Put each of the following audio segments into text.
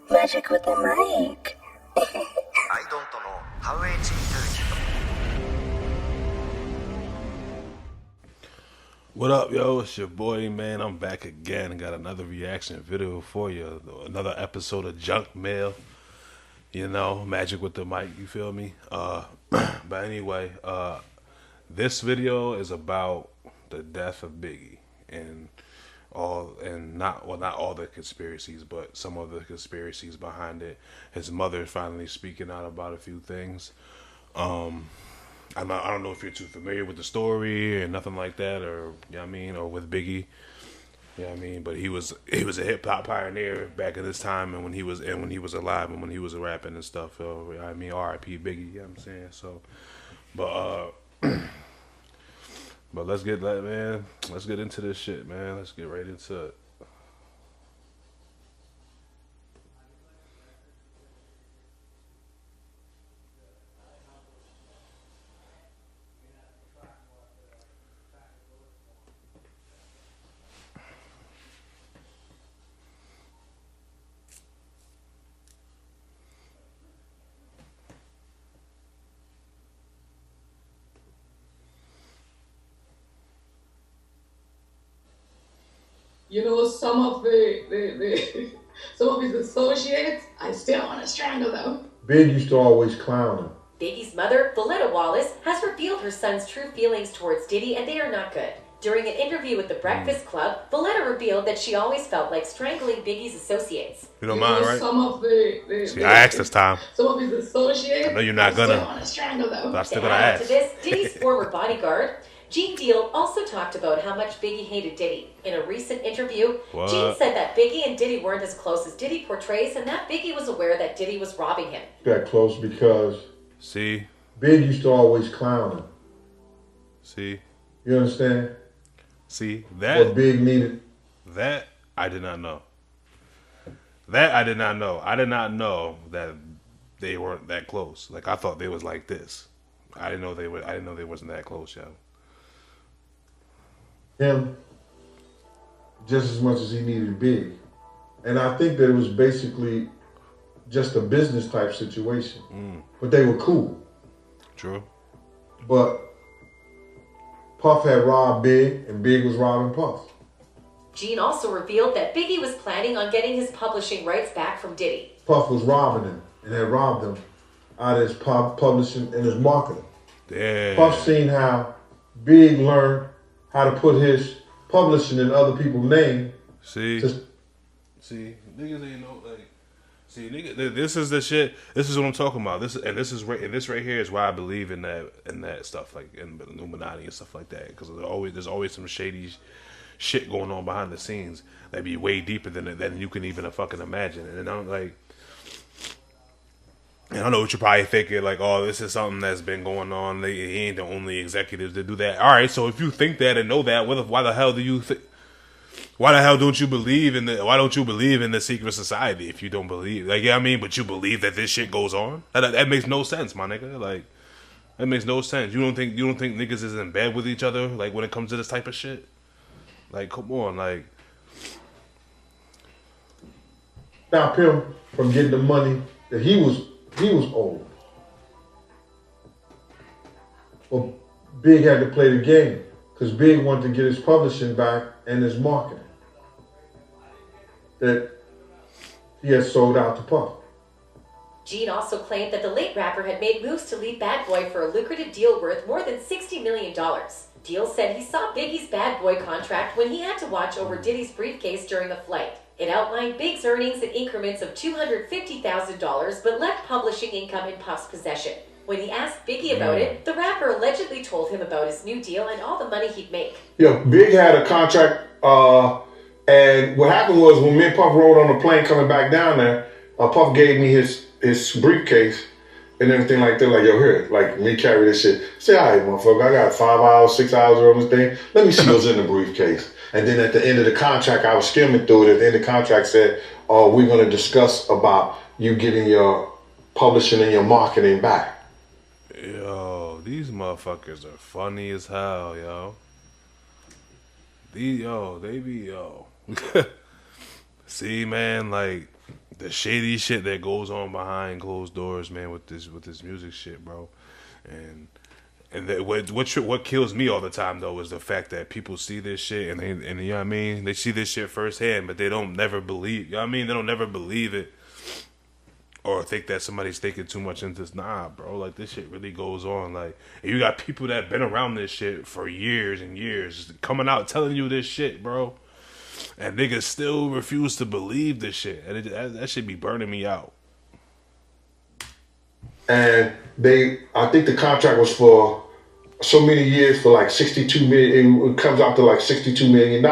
Magic with the mic. What up, yo? It's your boy, man. I'm back again and got another reaction video for you. Another episode of Junk Mail. You know, magic with the mic, you feel me? But anyway, this video is about the death of Biggie and not all the conspiracies, but some of the conspiracies behind it. His mother finally speaking out about a few things. I don't know if you're too familiar with the story or nothing like that, or you know what I mean, or with Biggie, you know what I mean. But he was a hip hop pioneer back in this time, and when he was alive, and when he was rapping and stuff. So, you know what I mean, R.I.P. Biggie. You know what I'm saying? So, but but let's get into this shit, man. Let's get right into it. You know, some of the some of his associates, I still want to strangle them. Big used to always clown him. Biggie's mother, Valletta Wallace, has revealed her son's true feelings towards Diddy, and they are not good. During an interview with The Breakfast Club, Valletta revealed that she always felt like strangling Biggie's associates. You don't mind, right? Some of See, I asked this time. Some of his associates, I know you're not gonna. still want to strangle them. But I'm still To gonna add ask. to this, Diddy's former bodyguard, Gene Deal, also talked about how much Biggie hated Diddy. In a recent interview, What? Gene said that Biggie and Diddy weren't as close as Diddy portrays, and that Biggie was aware that Diddy was robbing him. That close because See, Big used to always clown him. see, You understand? see What that Big needed. that I did not know. That I did not know. I did not know that they weren't that close. Like I thought they was like this. I didn't know they were. I didn't know they wasn't that close, yo. Him just as much as he needed Big. And I think that it was basically just a business type situation. But they were cool. True. But Puff had robbed Big and Big was robbing Puff. Gene also revealed that Biggie was planning on getting his publishing rights back from Diddy. Puff was robbing him and had robbed him out of his publishing and his marketing. Damn. Puff seen how Big learned how to put his publishing in other people's name. See, Just- see, niggas ain't know like. See, nigga, this is the shit. This is what I'm talking about. This right here is why I believe in that stuff, like in Illuminati and stuff like that. Because there's always some shady shit going on behind the scenes that be way deeper than you can even fucking imagine. And I'm like, and I know what you're probably thinking, like, oh, this is something that's been going on. He ain't the only executives to do that. All right, so if you think that and know that, why the hell do you think? Why the hell don't you believe in the? Why don't you believe in the secret society if you don't believe? Like, yeah, I mean, but you believe that this shit goes on. That makes no sense, my nigga. Like, that makes no sense. You don't think niggas is in bed with each other? Like, when it comes to this type of shit? Like, come on, like. Stop him from getting the money that he was owed. Well, Big had to play the game because Big wanted to get his publishing back and his marketing that he had sold out to Puff. Gene also claimed that the late rapper had made moves to leave Bad Boy for a lucrative deal worth more than $60 million. Deal said he saw Biggie's Bad Boy contract when he had to watch over Diddy's briefcase during a flight. It outlined Big's earnings in increments of $250,000, but left publishing income in Puff's possession. When he asked Biggie about it, the rapper allegedly told him about his new deal and all the money he'd make. Yeah, Big had a contract, and what happened was when me and Puff rode on the plane coming back down there, Puff gave me his briefcase and everything like that. Like, yo, here, like, me carry this shit. Say, all right, motherfucker, I got 5 hours, 6 hours on this thing. Let me see what's in the briefcase. And then at the end of the contract, I was skimming through it. At the end of the contract said, oh, we're going to discuss about you getting your publishing and your marketing back. Yo, these motherfuckers are funny as hell, yo. They be, yo. See, man, like, the shady shit that goes on behind closed doors, man, with this music shit, bro. And what kills me all the time though is the fact that people see this shit and you know what I mean, they see this shit firsthand, but they don't never believe. You know what I mean, they don't never believe it or think that somebody's thinking too much into this. Nah, bro, like this shit really goes on. Like, and you got people that been around this shit for years and years coming out telling you this shit, bro. And niggas still refuse to believe this shit. And that should be burning me out. And I think the contract was for so many years for like 62 million. It comes out to like $62 million.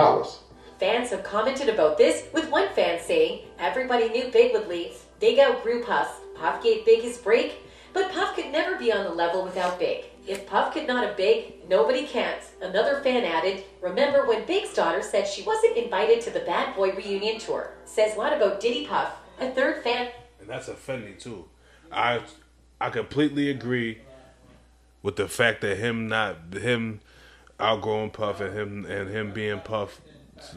Fans have commented about this, with one fan saying, everybody knew Big would leave. Big outgrew Puff. Puff gave Big his break, but Puff could never be on the level without Big. If Puff could not have Big, nobody can't. Another fan added, remember when Big's daughter said she wasn't invited to the Bad Boy reunion tour? Says what about Diddy Puff? A third fan. And that's offending too. I completely agree with the fact that him outgrowing Puff and him being Puff,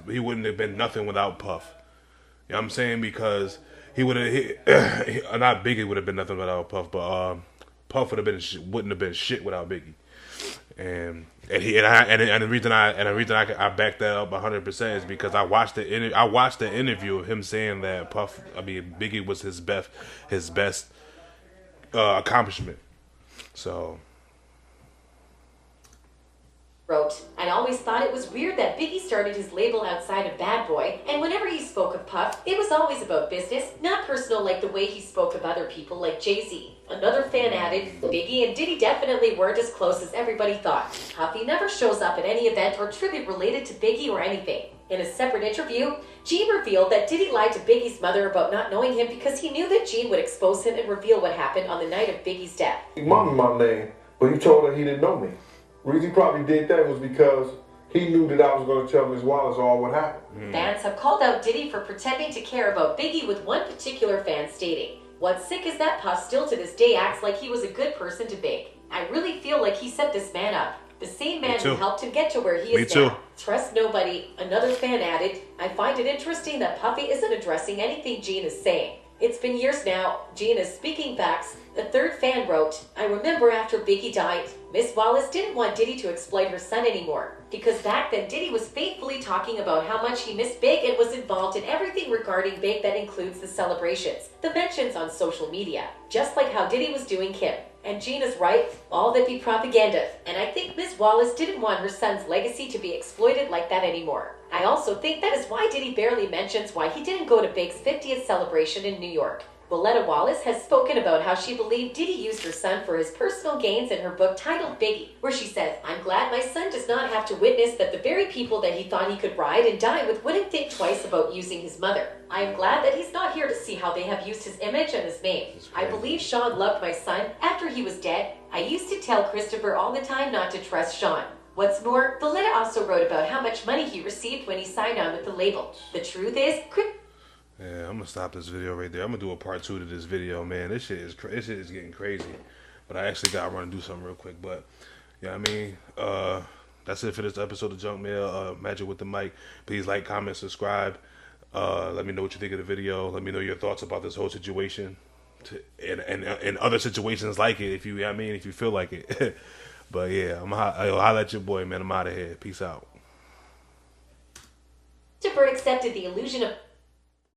he wouldn't have been nothing without Puff. You know what I'm saying? Because he would have, not Biggie would have been nothing without Puff, but Puff wouldn't have been shit without Biggie. And the reason I back that up 100% is because I watched the interview of him saying that Biggie was his best accomplishment. So. Wrote, I always thought it was weird that Biggie started his label outside of Bad Boy, and whenever he spoke of Puff, it was always about business, not personal like the way he spoke of other people like Jay-Z. Another fan added, Biggie and Diddy definitely weren't as close as everybody thought. Puffy never shows up at any event or tribute related to Biggie or anything. In a separate interview, Gene revealed that Diddy lied to Biggie's mother about not knowing him because he knew that Gene would expose him and reveal what happened on the night of Biggie's death. He mumbled my name, but he told her he didn't know me. The reason he probably did that was because he knew that I was going to tell Ms. Wallace all what happened. Fans have called out Diddy for pretending to care about Biggie, with one particular fan stating, what's sick is that Puff still to this day acts like he was a good person to Big. I really feel like he set this man up. The same man who helped him get to where he is now. Trust nobody. Another fan added, I find it interesting that Puffy isn't addressing anything Gene is saying. It's been years now. Gene is speaking facts. The third fan wrote, I remember after Biggie died, Miss Wallace didn't want Diddy to exploit her son anymore. Because back then Diddy was faithfully talking about how much he missed Big and was involved in everything regarding Big that includes the celebrations, the mentions on social media, just like how Diddy was doing Kim. And Gene is right, all that be propaganda. And I think Miss Wallace didn't want her son's legacy to be exploited like that anymore. I also think that is why Diddy barely mentions why he didn't go to Big's 50th celebration in New York. Willetta Wallace has spoken about how she believed Diddy used her son for his personal gains in her book titled Biggie, where she says, I'm glad my son does not have to witness that the very people that he thought he could ride and die with wouldn't think twice about using his mother. I am glad that he's not here to see how they have used his image and his name. I believe Sean loved my son after he was dead. I used to tell Christopher all the time not to trust Sean. What's more, Willetta also wrote about how much money he received when he signed on with the label. The truth is, yeah, I'm gonna stop this video right there. I'm gonna do a part 2 to this video, man. This shit is getting crazy. But I actually gotta run and do something real quick. But yeah, I mean, that's it for this episode of Junk Mail. Magic with the Mic. Please like, comment, subscribe. Let me know what you think of the video. Let me know your thoughts about this whole situation, and other situations like it. If you feel like it. But yeah, I'll holla at your boy, man. I'm out of here. Peace out. Bird accepted the illusion of